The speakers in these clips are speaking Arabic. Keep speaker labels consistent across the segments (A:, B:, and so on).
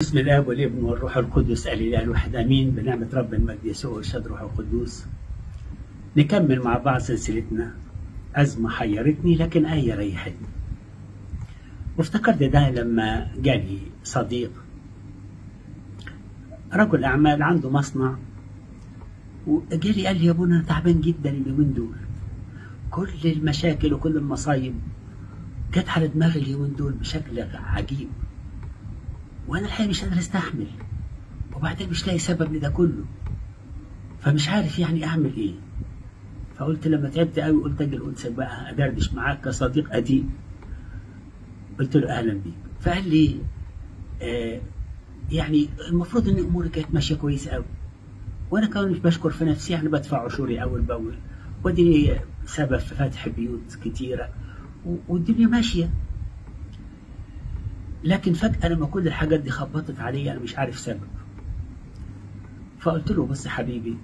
A: بسم الله والابن والروح القدس الاله الواحد امين. بنعمه رب المجد يسوع وارشاد روح القدوس نكمل مع بعض سلسلتنا ازمه حيرتني لكن ايه ريحتني. وافتكرت ده لما جالي صديق رجل اعمال عنده مصنع، وجالي قال لي يا ابونا انا تعبان جدا اليومين دول، كل المشاكل وكل المصايب جت على دماغي اليومين دول بشكل عجيب، وانا الحقيقه مش قادر استحمل، وبعدين مش لاقي سبب لده كله، فمش عارف يعني اعمل ايه. فقلت لما تعبت قوي قلت اجي القدسك بقى ادردش معاك كصديق قديم. قلت له اهلا بيك. فقال لي يعني المفروض ان اموري كانت ماشيه كويس قوي، وانا كمان مش بشكر في نفسي، يعني بدفع عشوري اول باول، ودي سبب في فتح بيوت كتيره والدنيا ماشيه. لكن فجأة لما كل الحاجات دي خبطت عليا أنا مش عارف سبب. فقلت له بص يا حبيبي،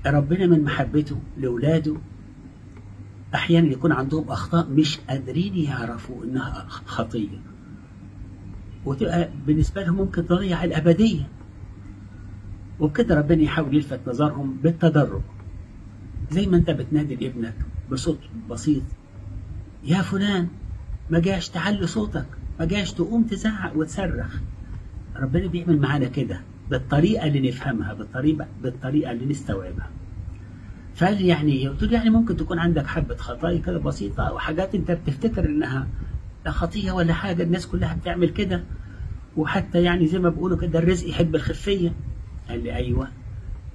A: ربنا من محبته لأولاده أحيانا يكون عندهم أخطاء مش قادرين يعرفوا إنها خطية، وتبقى بالنسبة لهم ممكن تضيع الأبدية، وبكده ربنا يحاول يلفت نظرهم بالتدرج. زي ما أنت بتنادي لابنك بصوت بسيط، يا فلان ما جاش تعلي صوتك، ما جاش تقوم تزعق وتصرخ. ربنا بيعمل معانا كده بالطريقه اللي نفهمها، بالطريقه اللي نستوعبها. فقال لي يعني ايه؟ قلت له يعني ممكن تكون عندك حبه خطايا كده بسيطه، او حاجات انت بتفتكر انها لا خطيه ولا حاجه، الناس كلها بتعمل كده، وحتى يعني زي ما بيقولوا كده الرزق يحب الخفيه. قال لي ايوه،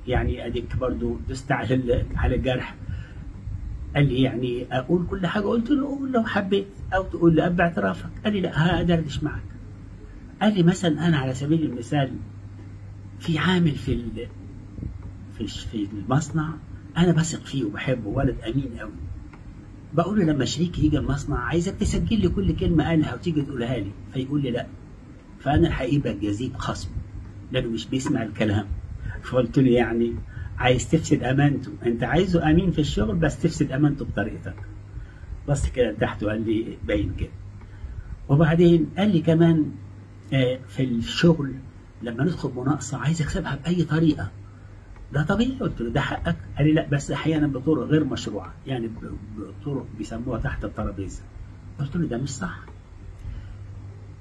A: يعني اديك برضو دست على الجرح. قال لي يعني اقول كل حاجه؟ قلت له قول لو حبيت، او تقول لي اب اعترافك. قال لي لا هدردش معك. قال لي مثلا انا على سبيل المثال في عامل في المصنع انا بثق فيه وبحبه، ولد امين قوي. بقول له لما شريكي يجي المصنع عايزك تسجل لي كل كلمه قالها وتيجي تقولها لي، فيقول لي لا، فانا الحقيقه بجازيه بخصم لانه مش بيسمع الكلام. فقلت له يعني عايز تفسد امانته، انت عايزه امين في الشغل بس تفسد امانته بطريقتك. بص كده تحت وقال لي باين كده. وبعدين قال لي كمان في الشغل لما ندخل مناقصه عايز اكسبها باي طريقه، ده طبيعي؟ قلت له ده حقك. قال لي لا بس احيانا بطرق غير مشروعه، يعني بطرق بيسموها تحت الترابيزه. قلت له ده مش صح.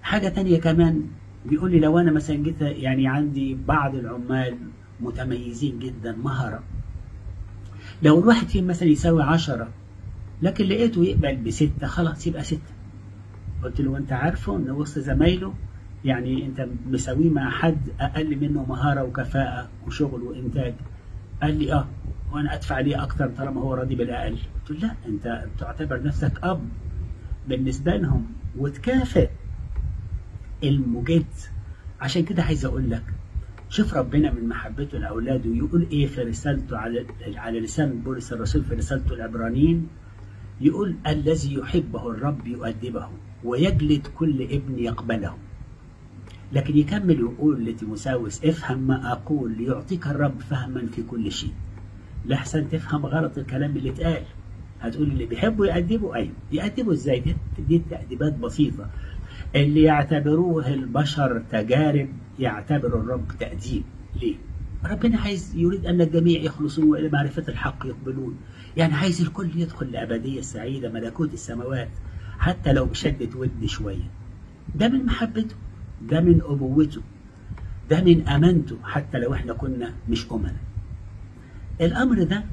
A: حاجه تانية كمان بيقول لي لو انا مثلا جيت يعني عندي بعض العمال متميزين جدا مهرة، لو الواحد فيهم مثلا يساوي 10 لكن لقيته يقبل ب6 خلاص يبقى 6. قلت له وانت عارفه ان وسط زمايله يعني انت مساويه مع حد اقل منه مهارة وكفاءة وشغل وانتاج؟ قال لي وانا ادفع ليه اكتر طالما هو راضي بالاقل؟ قلت له لا، انت تعتبر نفسك اب بالنسبة لهم وتكافئ المجد. عشان كده عايز اقول لك شوف ربنا من محبته لاولاده يقول ايه في رسالته على لسان بولس الرسول في رسالته العبرانيين، يقول الذي يحبه الرب يؤدبه ويجلد كل ابن يقبله. لكن يكمل يقول لتيموثاوس افهم ما اقول ليعطيك الرب فهما في كل شيء. لحسن تفهم غلط الكلام اللي اتقال. هتقول اللي بيحبه يأدبه، ايوه يأدبه ازاي؟ دي تأديبات بسيطه اللي يعتبروه البشر تجارب يعتبر الرب تأديب. ليه؟ ربنا عايز يريد أن الجميع يخلصون وإلى معرفة الحق يقبلون، يعني عايز الكل يدخل لأبدية سعيدة ملكوت السماوات حتى لو بشدة ود شوية. ده من محبته، ده من أبوته، ده من أمانته حتى لو احنا كنا مش أمنا. الأمر ده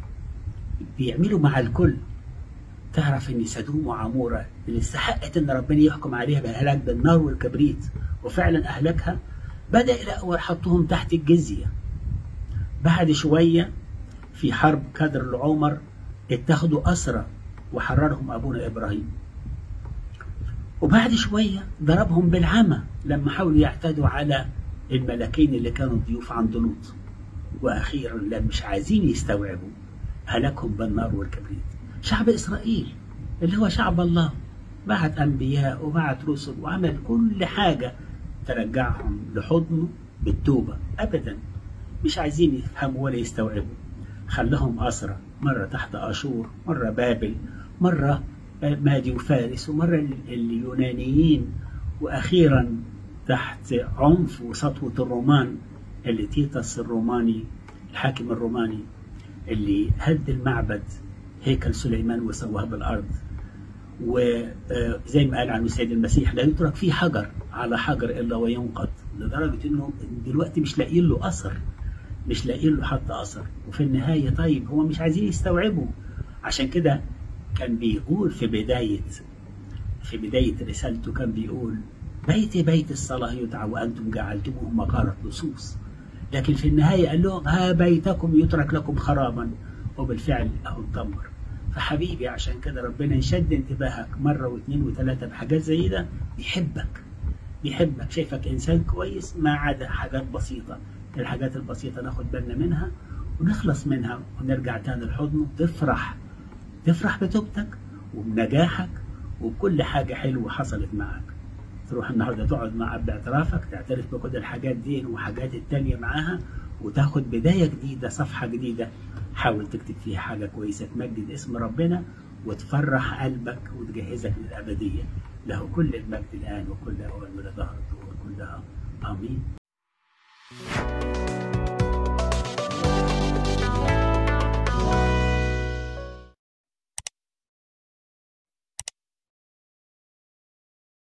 A: بيعمله مع الكل. تعرف ان سدوم وعمورة اللي استحقت ان ربنا يحكم عليها بالهلاك بالنار والكبريت وفعلا اهلكها، بدأ الاول حطهم تحت الجزية. بعد شوية في حرب كدر العمر اتخذوا أسرى وحررهم ابونا ابراهيم. وبعد شوية ضربهم بالعمى لما حاولوا يعتدوا على الملكين اللي كانوا ضيوف عند لوط. واخيرا لما مش عايزين يستوعبوا هلكهم بالنار والكبريت. شعب إسرائيل اللي هو شعب الله بعت أنبياء وبعت رسل وعمل كل حاجة ترجعهم لحضنه بالتوبة، أبدا مش عايزين يفهموا ولا يستوعبوا. خلهم أسرى، مرة تحت أشور، مرة بابل، مرة مادي وفارس، ومرة اليونانيين، وأخيرا تحت عنف وسطوة الرومان اللي تيتس الروماني الحاكم الروماني اللي هد المعبد هيكل سليمان وسواه بالأرض. وزي ما قال عنه السيد المسيح لا يترك فيه حجر على حجر إلا وينقض، لدرجة إنه دلوقتي مش لاقيين له أثر، مش لاقيين له حتى أثر. وفي النهاية طيب هو مش عايزين يستوعبوا، عشان كده كان بيقول في بداية رسالته كان بيقول بيتي بيت الصلاة يدعى وأنتم جعلتموه مغارة لصوص. لكن في النهاية قال لهم ها بيتكم يترك لكم خرابا، وبالفعل أهو اتدمر. فحبيبي عشان كده ربنا يشد انتباهك مرة واثنين وثلاثة بحاجات زي ده. بيحبك شايفك إنسان كويس، ما عدا حاجات بسيطة. الحاجات البسيطة ناخد بالنا منها ونخلص منها ونرجع تاني لحضنه. تفرح بتوبتك وبنجاحك وبكل حاجة حلوة حصلت معك. تروح النهارده تقعد مع باعترافك، تعترف بكل الحاجات دي وحاجات التانية معاها، وتاخد بداية جديدة، صفحة جديدة. حاول تكتب فيها حاجة كويسة تمجد اسم ربنا وتفرح قلبك وتجهزك للأبدية. له كل المجد الآن وكل أول ولدهر الدهور كلها. آمين.